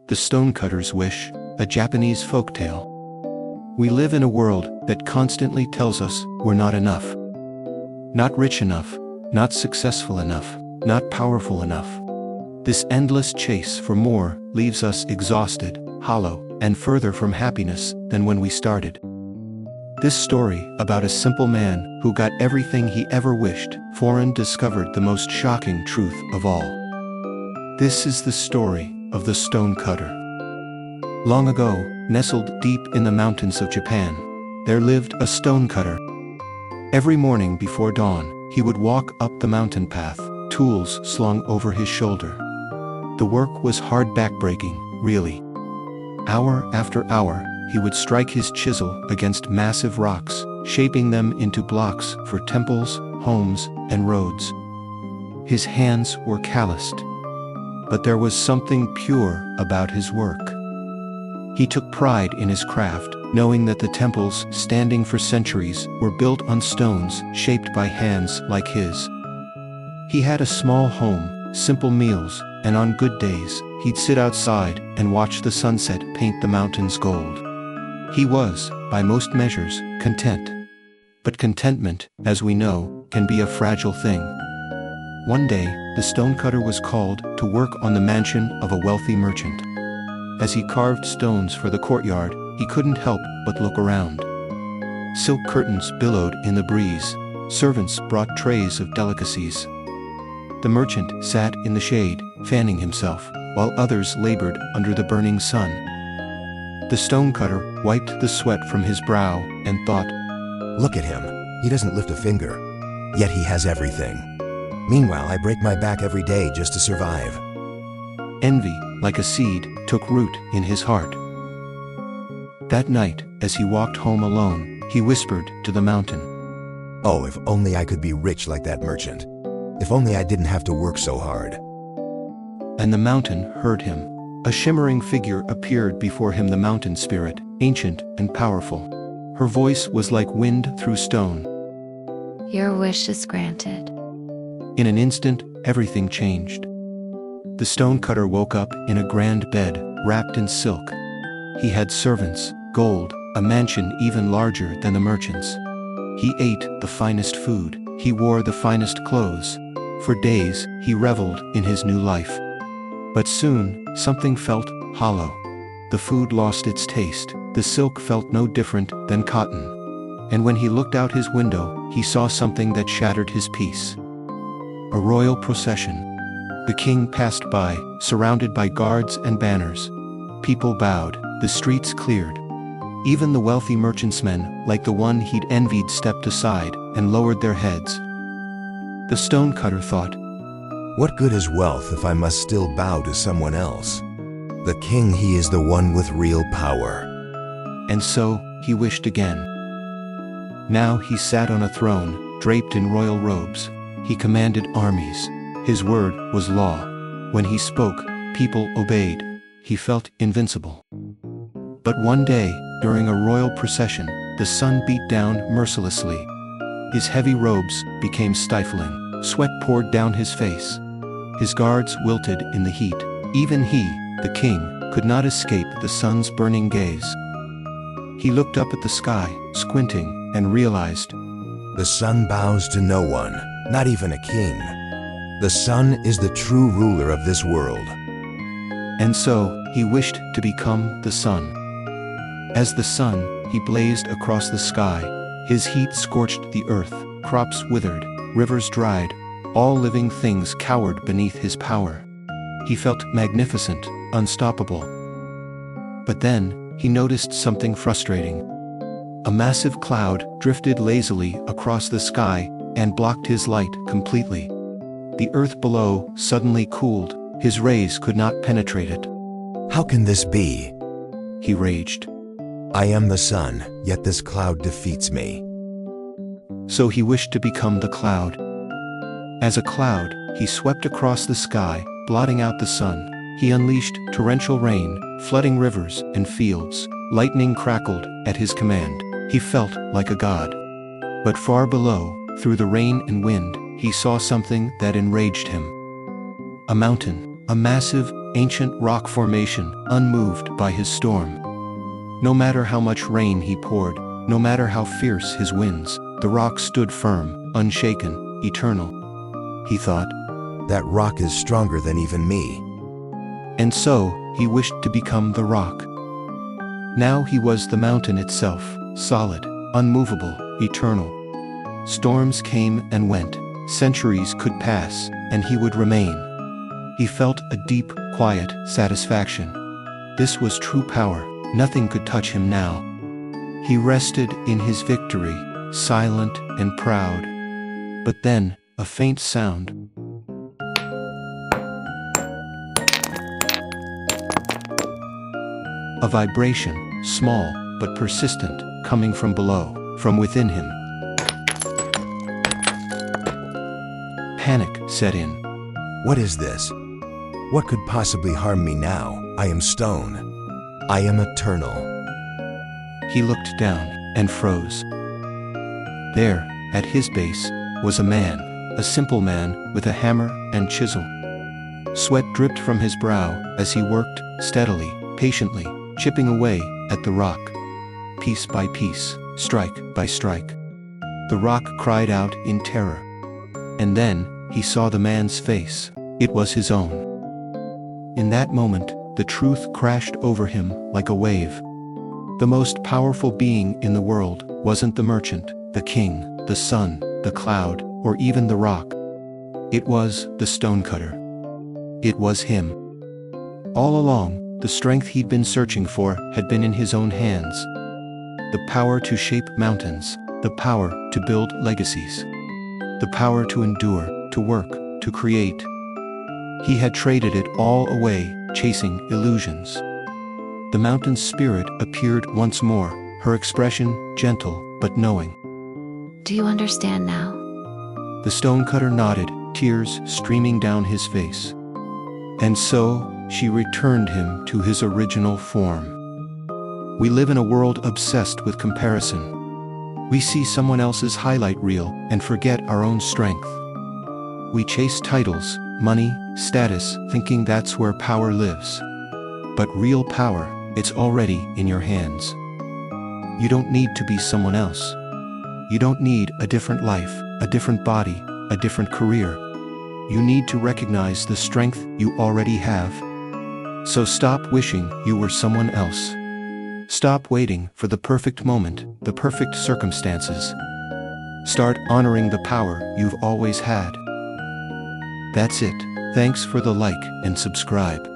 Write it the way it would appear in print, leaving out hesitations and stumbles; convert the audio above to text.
The Stonecutter's Wish, a Japanese folktale. We live in a world that constantly tells us we're not enough. Not rich enough, not successful enough, not powerful enough. This endless chase for more leaves us exhausted, hollow, and further from happiness than when we started. This story, about a simple man who got everything he ever wished for and discovered the most shocking truth of all. This is the story of the Stonecutter. Long ago, nestled deep in the mountains of Japan, there lived a stonecutter. Every morning before dawn, he would walk up the mountain path, tools slung over his shoulder. The work was hard, backbreaking, really. Hour after hour, he would strike his chisel against massive rocks, shaping them into blocks for temples, homes, and roads. His hands were calloused, but there was something pure about his work. He took pride in his craft, knowing that the temples, standing for centuries, were built on stones shaped by hands like his. He had a small home, simple meals, and on good days, he'd sit outside and watch the sunset paint the mountains gold. He was, by most measures, content. But contentment, as we know, can be a fragile thing. One day, the stonecutter was called to work on the mansion of a wealthy merchant. As he carved stones for the courtyard, he couldn't help but look around. Silk curtains billowed in the breeze. Servants brought trays of delicacies. The merchant sat in the shade, fanning himself, while others labored under the burning sun. The stonecutter wiped the sweat from his brow and thought, "Look at him. He doesn't lift a finger, yet he has everything. Meanwhile, I break my back every day just to survive." Envy, like a seed, took root in his heart. That night, as he walked home alone, he whispered to the mountain, "Oh, if only I could be rich like that merchant. If only I didn't have to work so hard." And the mountain heard him. A shimmering figure appeared before him, the mountain spirit, ancient and powerful. Her voice was like wind through stone. "Your wish is granted." In an instant, everything changed. The stonecutter woke up in a grand bed, wrapped in silk. He had servants, gold, a mansion even larger than the merchant's. He ate the finest food, he wore the finest clothes. For days, he reveled in his new life. But soon, something felt hollow. The food lost its taste, the silk felt no different than cotton. And when he looked out his window, he saw something that shattered his peace. A royal procession. The king passed by, surrounded by guards and banners. People bowed, the streets cleared. Even the wealthy merchantmen, like the one he'd envied, stepped aside and lowered their heads. The stonecutter thought, "What good is wealth if I must still bow to someone else? The king, he is the one with real power." And so, he wished again. Now he sat on a throne, draped in royal robes. He commanded armies. His word was law. When he spoke, people obeyed. He felt invincible. But one day, during a royal procession, the sun beat down mercilessly. His heavy robes became stifling. Sweat poured down his face. His guards wilted in the heat. Even he, the king, could not escape the sun's burning gaze. He looked up at the sky, squinting, and realized, "The sun bows to no one, not even a king. The sun is the true ruler of this world." And so, he wished to become the sun. As the sun, he blazed across the sky. His heat scorched the earth, crops withered, rivers dried, all living things cowered beneath his power. He felt magnificent, unstoppable. But then, he noticed something frustrating. A massive cloud drifted lazily across the sky and blocked his light completely. The earth below suddenly cooled. His rays could not penetrate it. "How can this be?" he raged. "I am the sun, yet this cloud defeats me." So he wished to become the cloud. As a cloud, he swept across the sky, blotting out the sun. He unleashed torrential rain, flooding rivers and fields. Lightning crackled at his command. He felt like a god. But far below, through the rain and wind, he saw something that enraged him. A mountain, a massive, ancient rock formation, unmoved by his storm. No matter how much rain he poured, no matter how fierce his winds, the rock stood firm, unshaken, eternal. He thought, That rock is stronger than even me. and so he wished to become the rock. Now he was the mountain itself, solid, unmovable, eternal. Storms came and went, centuries could pass, and he would remain. He felt a deep, quiet satisfaction. This was true power, nothing could touch him now. He rested in his victory, silent and proud. But then, a faint sound. A vibration, small but persistent, coming from below, from within him. Panic set in. What is this? What could possibly harm me now? I am stone. I am eternal. He looked down and froze. There, at his base, was a man, a simple man with a hammer and chisel. Sweat dripped from his brow as he worked, steadily, patiently, chipping away at the rock. Piece by piece, strike by strike. The rock cried out in terror. And then, he saw the man's face. It was his own. In that moment, the truth crashed over him like a wave. The most powerful being in the world wasn't the merchant, the king, the sun, the cloud, or even the rock. It was the stonecutter. It was him. All along, the strength he'd been searching for had been in his own hands. The power to shape mountains, the power to build legacies, the power to endure, to work, to create. He had traded it all away, chasing illusions. The mountain's spirit appeared once more, her expression gentle but knowing. Do you understand now? The stonecutter nodded, tears streaming down his face. And so, she returned him to his original form. We live in a world obsessed with comparison. We see someone else's highlight reel and forget our own strength. We chase titles, money, status, thinking that's where power lives. But real power, it's already in your hands. You don't need to be someone else. You don't need a different life, a different body, a different career. You need to recognize the strength you already have. So stop wishing you were someone else. Stop waiting for the perfect moment, the perfect circumstances. Start honoring the power you've always had. That's it. Thanks for the like and subscribe.